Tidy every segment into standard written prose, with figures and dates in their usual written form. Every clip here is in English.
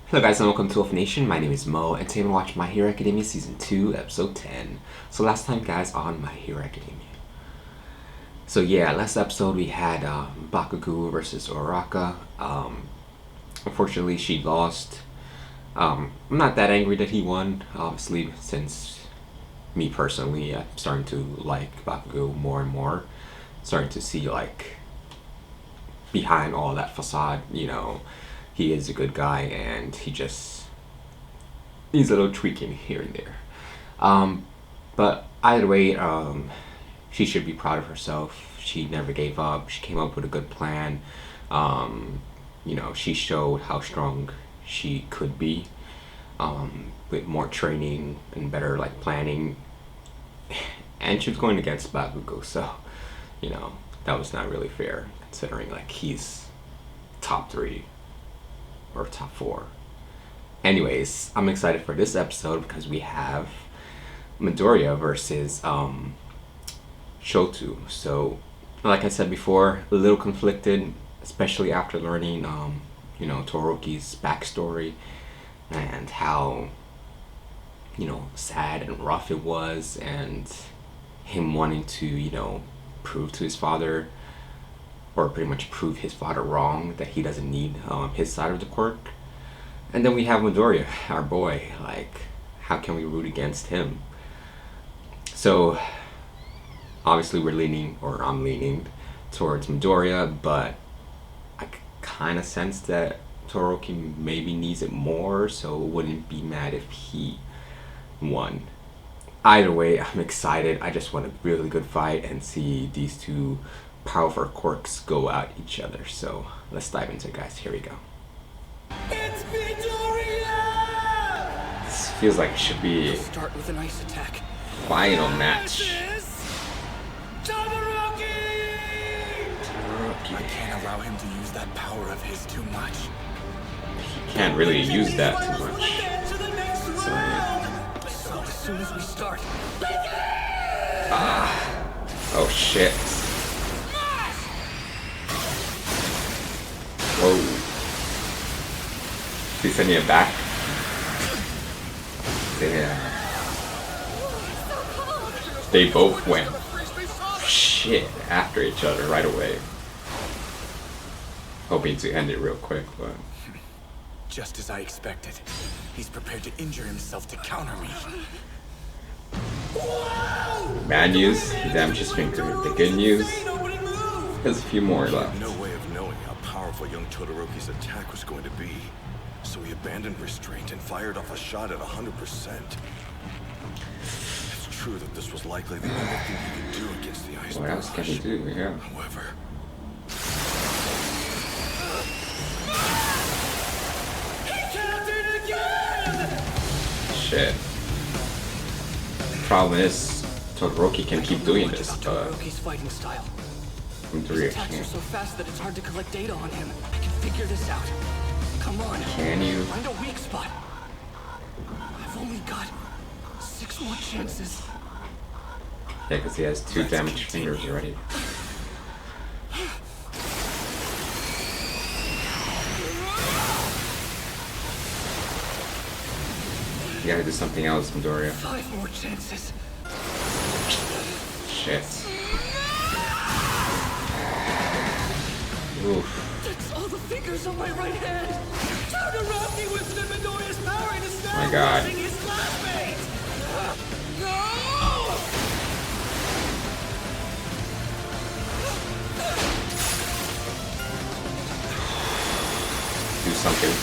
Hello guys and welcome to Wolf Nation. My name is Mo and today I'm watching My Hero Academia Season 2, Episode 10. So last time guys on My Hero Academia. So yeah, last episode we had Bakugo versus Uraraka. Unfortunately she lost. I'm not that angry that he won, obviously, since me personally I'm starting to like Bakugo more and more. Starting to see like behind all that facade, you know, he is a good guy and he just needs a little tweaking here and there. But either way, she should be proud of herself. She never gave up. She came up with a good plan. You know, she showed how strong she could be with more training and better like planning. And she was going against Bakugo, so you know that was not really fair considering like he's top 3 or top 4. Anyways, I'm excited for this episode because we have Midoriya versus Shoto. So, like I said before, a little conflicted, especially after learning, you know, Todoroki's backstory and how, you know, sad and rough it was, and him wanting to, you know, prove to his father, or pretty much prove his father wrong, that he doesn't need his side of the quirk. And then we have Midoriya, our boy. Like, how can we root against him? So, obviously we're leaning, or I'm leaning, towards Midoriya, but I kind of sense that Todoroki maybe needs it more, so wouldn't be mad if he won. Either way, I'm excited. I just want a really good fight and see these two powerful quirks go at each other. So let's dive into it, guys. Here we go. It's Midoriya! This feels like it should be Start with an ice attack. Final match. Todoroki! Todoroki. I can't allow him to use that power of his too much. He can't really use that too much. So as soon as we start, Oh shit. Whoa. He's sending it back. Damn. They both went shit after each other right away. Hoping to end it real quick, but just as I expected, he's prepared to injure himself to counter me. bad news, the damage is finger. The good news, there's a few more left. No way of knowing how powerful young Todoroki's attack was going to be, so he abandoned restraint and fired off a shot at 100%. It's true that this was likely the only thing he could do against the ice. What else can he do? Yeah. However, Shit. Problem is, Todoroki can keep doing this, but Todoroki's fighting style. Midoriya His attacks are can't. so fast that it's hard to collect data on him. I can figure this out. Come on. Can you? Find a weak spot. I've only got 6 more chances. Yeah, because he has 2 damaged fingers already. You gotta do something else, Midoriya. 5 more chances. Shit. Oof. That's all the fingers on my right hand. Todoroki withstood Midoriya's power and is now My God. losing his classmate. No! Do something.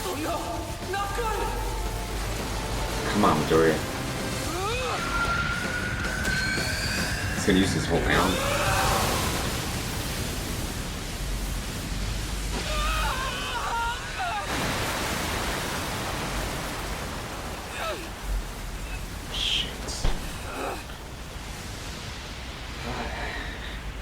Oh no! Not good! Come on, Midoriya. He's gonna use his whole round. Shit.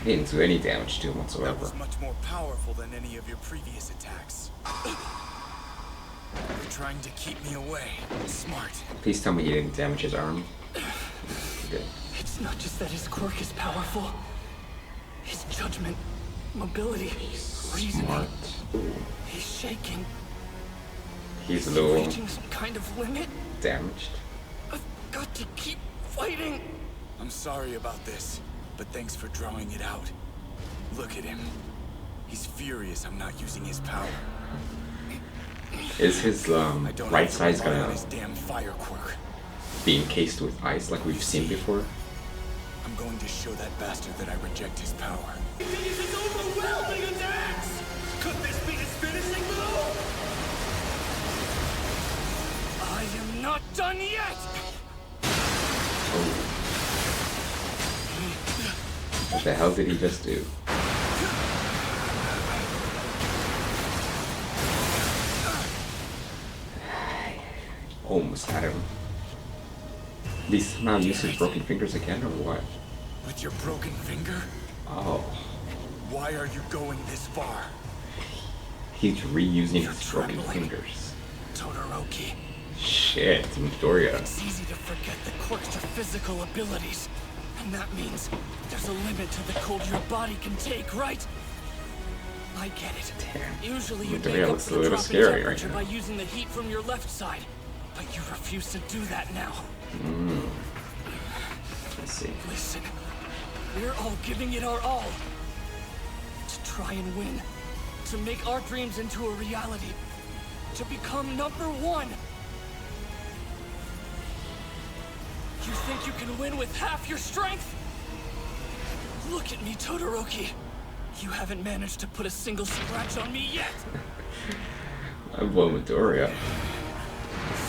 He didn't do any damage to him that whatsoever. was much more powerful than any of your previous attacks. You're trying to keep me away. Smart. Please tell me he didn't damage his arm. Good. It's not just that his quirk is powerful. His judgment, mobility, reasoning. Smart. He's shaking He's a little Reaching some kind of limit. damaged. I've got to keep fighting. I'm sorry about this, but thanks for drawing it out. Look at him. He's furious I'm not using his power. Is his I don't right have to side rely on gonna his damn fire quirk. be encased with ice like we've seen before? I'm going to show that bastard that I reject his power. These is overwhelming attacks. Could this be his finishing blow? I am not done yet. What the hell did he just do? Almost had him. Did he somehow use his broken fingers again or what? With your broken finger? Oh, Why are you going this far? he's reusing You're his broken trembling. fingers. Todoroki. Shit, Midoriya. It's easy to forget that quirks are physical abilities. And that means there's a limit to the cold your body can take, right? I get it. Damn. Usually you Midoriya make up looks for a the little drop in scary right temperature now. by using the heat from your left side. But you refuse to do that now. Let's see. Listen, we're all giving it our all. To try and win. To make our dreams into a reality. To become #1. You think you can win with half your strength? Look at me, Todoroki. You haven't managed to put a single scratch on me yet. I blow Midoriya.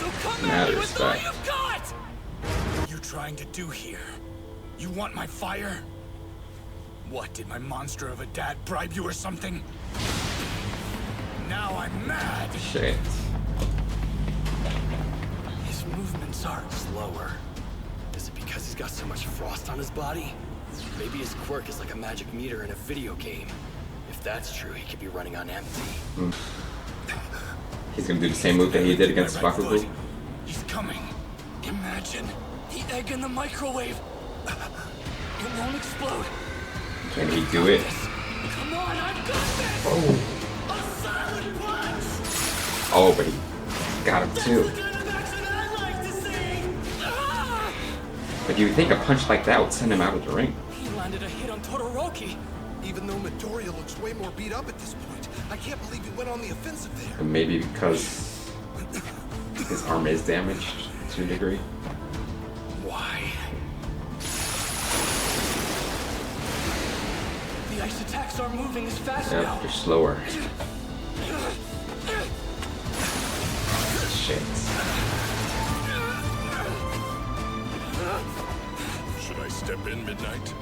So come Mad at me with all respect. you've got! What are you trying to do here? You want my fire? What, did my monster of a dad bribe you or something? Now I'm mad! Shit. His movements are slower. Is it because he's got so much frost on his body? Maybe his quirk is like a magic meter in a video game. If that's true, he could be running on empty. He's gonna do the same move that he did against My right Bakugo. foot. He's coming. Imagine the egg in the microwave. It won't explode. Can he do it? Come on, I've got this! Oh. A silent punch! Oh, but he got him too. The kind of action I like to see! Ah! But you would think a punch like that would send him out of the ring. He landed a hit on Todoroki. Even though Midoriya looks way more beat up at this point, I can't believe he went on the offensive there. And maybe because his arm is damaged to a degree. Why? The ice attacks aren't moving as fast Yep, now. they're slower. Shit. Should I step in, Midnight?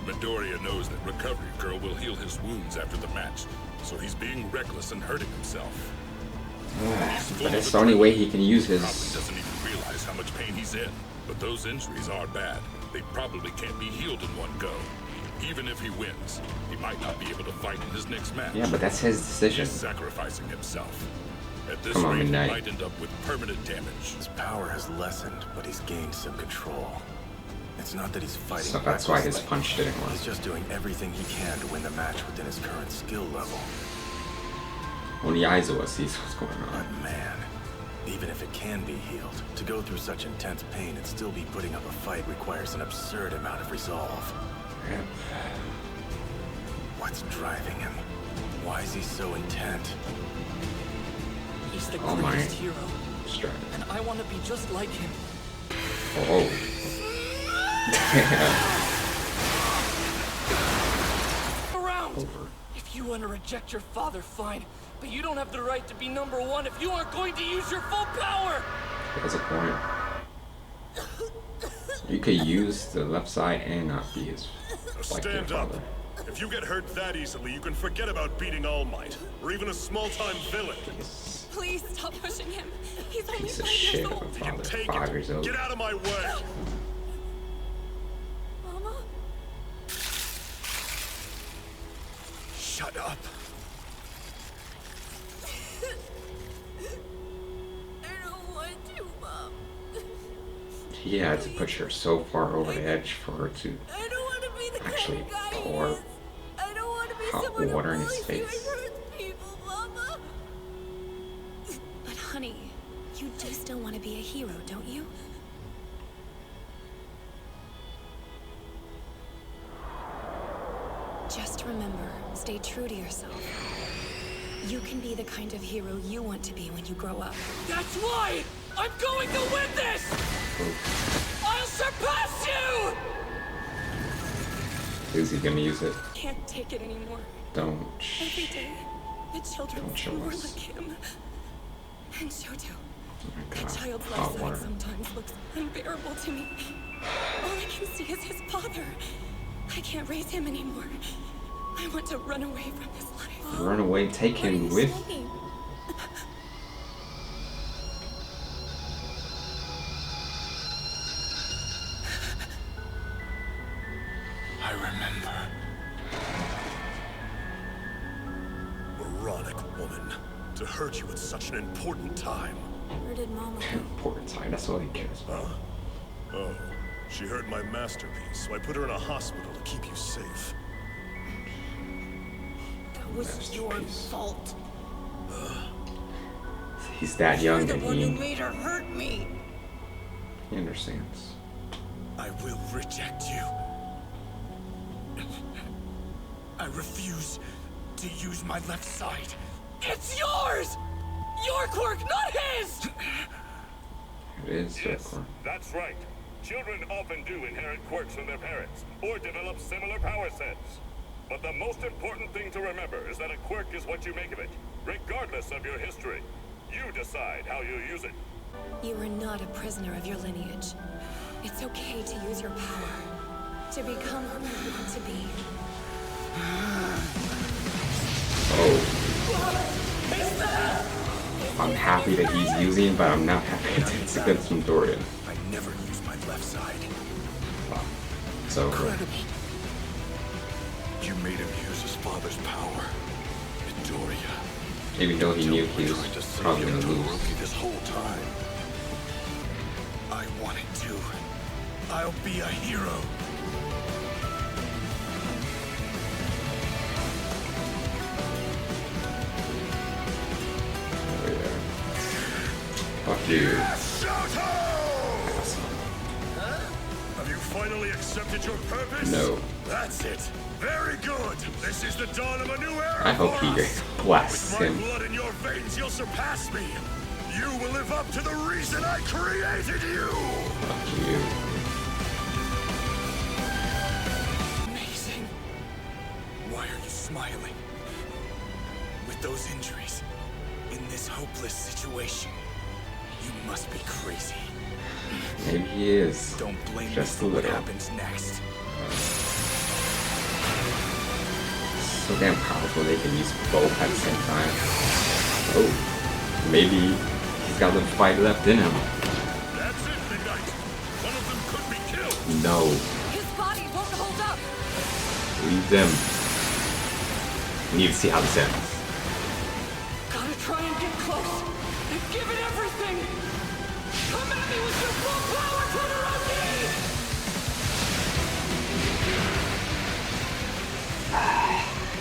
Midoriya knows that Recovery Girl will heal his wounds after the match, so he's being reckless and hurting himself. But it's the only way he can use Probably his... doesn't even realize how much pain he's in. But those injuries are bad. They probably can't be healed in one go. Even if he wins, he might not be able to fight in his next match. Yeah, but that's his decision. He's sacrificing himself. At this Come on, rate, he Midnight. might end up with permanent damage. His power has lessened, but he's gained some control. It's not that he's fighting So that's why his recklessly. punch didn't work. He's just doing everything he can to win the match within his current skill level. Only Aizawa sees what's going But on. man, even if it can be healed, to go through such intense pain and still be putting up a fight requires an absurd amount of resolve. Yep. What's driving him? Why is he so intent? He's the Oh my. greatest hero, Strike. and I want to be just like him. Oh. Around! Over. If you want to reject your father, fine. But you don't have the right to be #1 if you aren't going to use your full power! That's a point. You could use the left side and not be his like your Stand up. father. If you get hurt that easily, you can forget about beating All Might, or even a small-time villain. Please stop pushing him. He's only Piece of 5 shit years of a old. You can father. take 5 it. years old. Get out of my way. Mama? Shut up. I don't want to, Mom. He had to push her so far over the edge for her to I don't want to be the actually kind of guy he pour is. I don't want to be hot someone who water in his bullies you and face. hurts people, Mama. Honey, you do still want to be a hero, don't you? Just remember, stay true to yourself. You can be the kind of hero you want to be when you grow up. That's why I'm going to win this! I'll surpass you! Is he gonna use it? Can't take it anymore. Don't. Every day, the children Don't show seem more us. like him. And Shoto. Oh my That God. child's Hot life water. sometimes looks unbearable to me. All I can see is his father. I can't raise him anymore. I want to run away from this life. Run away, take What are him you with. saying? I remember. Moronic woman. To hurt you at such an important time. Where did Mama go? Important time. That's all he cares about. Oh, she hurt my masterpiece, so I put her in a hospital to keep you safe. That was your Masterpiece. fault. He's that young You're and the one who he made her hurt me. understands. I will reject you. I refuse to use my left side. It's yours! Your quirk, not his! It is Yes, so that's right. Children often do inherit quirks from their parents, or develop similar power sets. But the most important thing to remember is that a quirk is what you make of it, regardless of your history. You decide how you use it. You are not a prisoner of your lineage. It's okay to use your power. To become who you want to be. Oh. I'm happy that he's using it, but I'm not happy that it's against Midoriya. I never use my left side. Wow. So Incredible. You made him use his father's power. Midoriya. even though he knew he was Trying to save probably young gonna lose. Todoroki this whole time. I want it to. I'll be a hero. Oh, yeah. Fuck you. Shoto! Asshole. Have you finally accepted your purpose? No. That's it. Very good. This is the dawn of a new era. I hope for he us. blasts With my him. blood in your veins, you'll surpass me. You will live up to the reason I created you. Fuck you. Amazing. Why are you smiling? With those injuries, in this hopeless situation, you must be crazy. Maybe he is. Don't blame Just me a for what little. happens next. So damn powerful they can use both at the same time. Oh. Maybe he's got a little fight left in him. That's it, Midnight. One of them could be killed. No. His body won't hold up. Leave them. We need to see how this ends. Gotta try and get close. And give it everything! Come at me with your full power, Todoroki!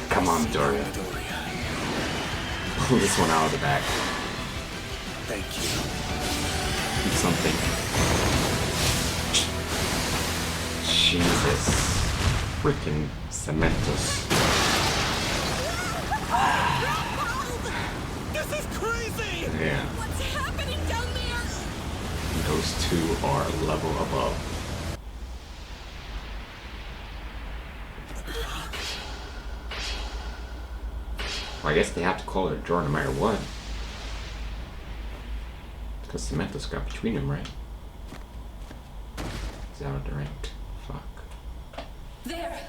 Come on, Midoriya. Pull this one out of the bag. Thank you. Do something. Jesus. Freaking Cementos. This is crazy! Yeah. What's happening down there? Those two are a level above. Well, I guess they have to call it a draw no matter what. Because Cementos got between them, right? Is that what right? Fuck. There.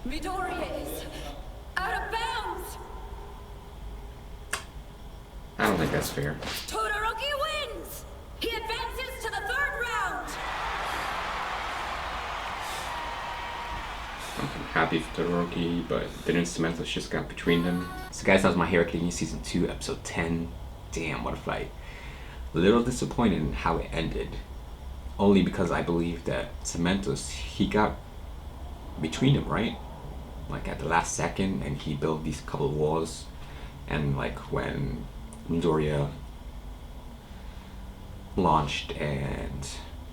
Midoriya is out of bounds. I don't think that's fair. Todoroki wins. He advances to the third round. I'm happy for Todoroki, but didn't Cementos just got between them? So guys, that was My Hero Academia Season 2, Episode 10. Damn, what a fight. A little disappointed in how it ended. Only because I believe that Cementos, he got between them, right? Like at the last second, and he built these couple of walls. And like when Midoriya launched, and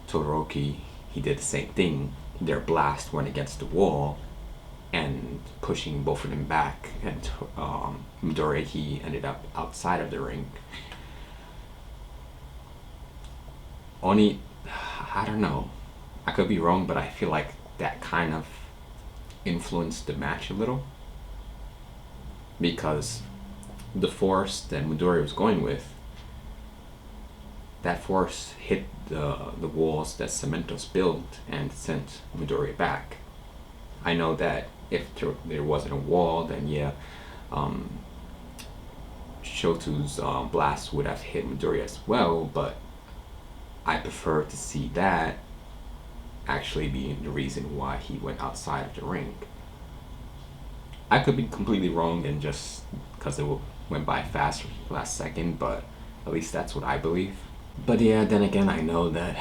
Todoroki, he did the same thing. Their blast went against the wall and pushing both of them back, and Midoriya, he ended up outside of the ring. Only, I don't know, I could be wrong, but I feel like that kind of influenced the match a little, because the force that Midoriya was going with, that force hit the walls that Cementos built and sent Midoriya back. I know that if there wasn't a wall, then yeah, Shoto's blast would have hit Midoriya as well, but I prefer to see that actually being the reason why he went outside of the ring. I could be completely wrong and just because it went by fast last second, but at least that's what I believe. But yeah, then again, I know that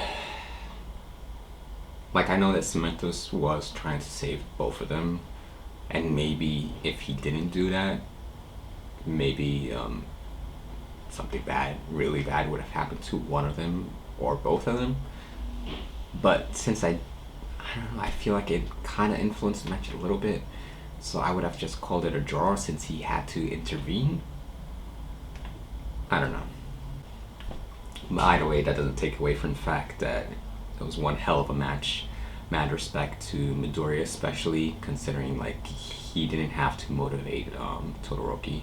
Cementos was trying to save both of them, and maybe if he didn't do that, maybe something bad, really bad, would have happened to one of them or both of them. But since I don't know, I feel like it kind of influenced the match a little bit, so I would have just called it a draw since he had to intervene. I don't know. But either way, that doesn't take away from the fact that it was one hell of a match. Mad respect to Midoriya, especially considering like he didn't have to motivate Todoroki.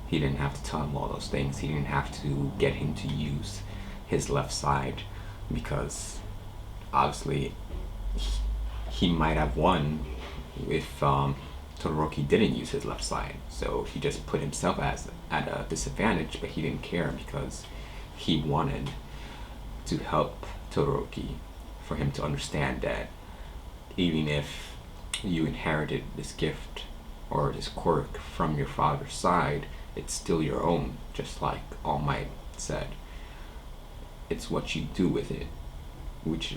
He didn't have to tell him all those things. He didn't have to get him to use his left side, because obviously he might have won if Todoroki didn't use his left side. So he just put himself at a disadvantage, but he didn't care because he wanted to help Todoroki, for him to understand that even if you inherited this gift or this quirk from your father's side, it's still your own, just like All Might said. It's what you do with it, which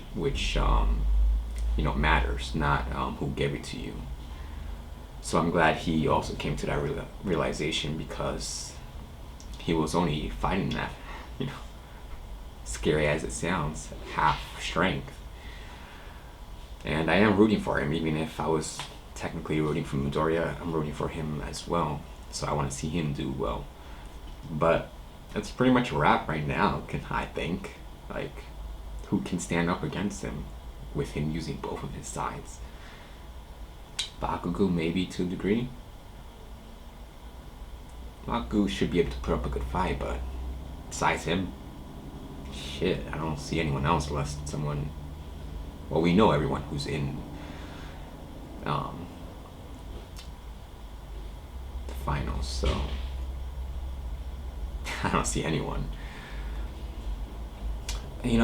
matters, not who gave it to you. So I'm glad he also came to that realization, because he was only fighting that, scary as it sounds, half strength. And I am rooting for him, even if I was technically rooting for Midoriya, I'm rooting for him as well. So I want to see him do well. But that's pretty much a wrap right now, I think. Like, who can stand up against him with him using both of his sides? Bakugo maybe to a degree. Bakugo should be able to put up a good fight, but besides him, shit, I don't see anyone else unless someone... Well, we know everyone who's in the finals, so I don't see anyone. It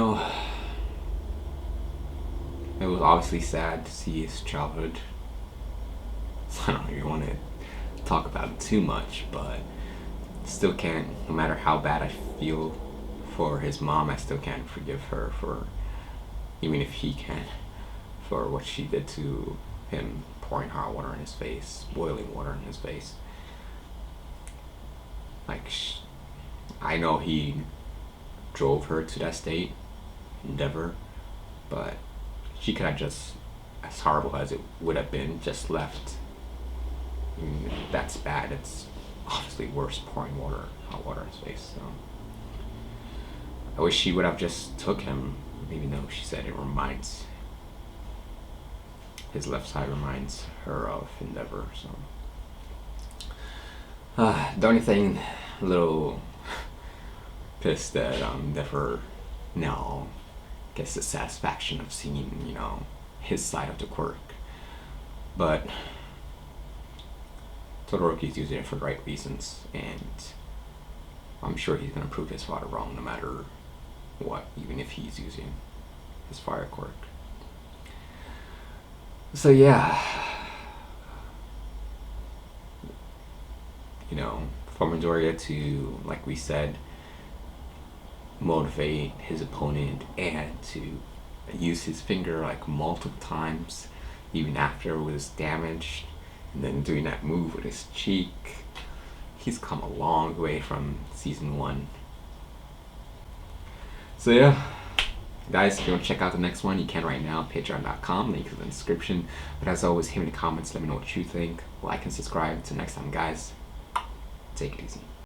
was obviously sad to see his childhood. I don't even want to talk about it too much, but still can't, no matter how bad I feel for his mom, I still can't forgive her for, even if he can, for what she did to him, pouring hot water in his face, boiling water in his face. Like, I know he drove her to that state, endeavor, but she could have just, as horrible as it would have been, just left. That's bad. It's obviously worse pouring hot water in his face. So I wish she would have just took him, even though she said his left side reminds her of Endeavor. So the only thing, a little pissed that Endeavor now gets the satisfaction of seeing, his side of the quirk. But Todoroki's using it for the right reasons, and I'm sure he's going to prove his father wrong no matter what, even if he's using his fire quirk. So yeah, for Midoriya to, like we said, motivate his opponent and to use his finger like multiple times, even after it was damaged, and then doing that move with his cheek, he's come a long way from season 1. So yeah, Guys, if you want to check out the next one, you can right now. Patreon.com, link is in the description. But as always, leave me in the comments, let me know what you think. Like and subscribe. Until next time, guys, take it easy.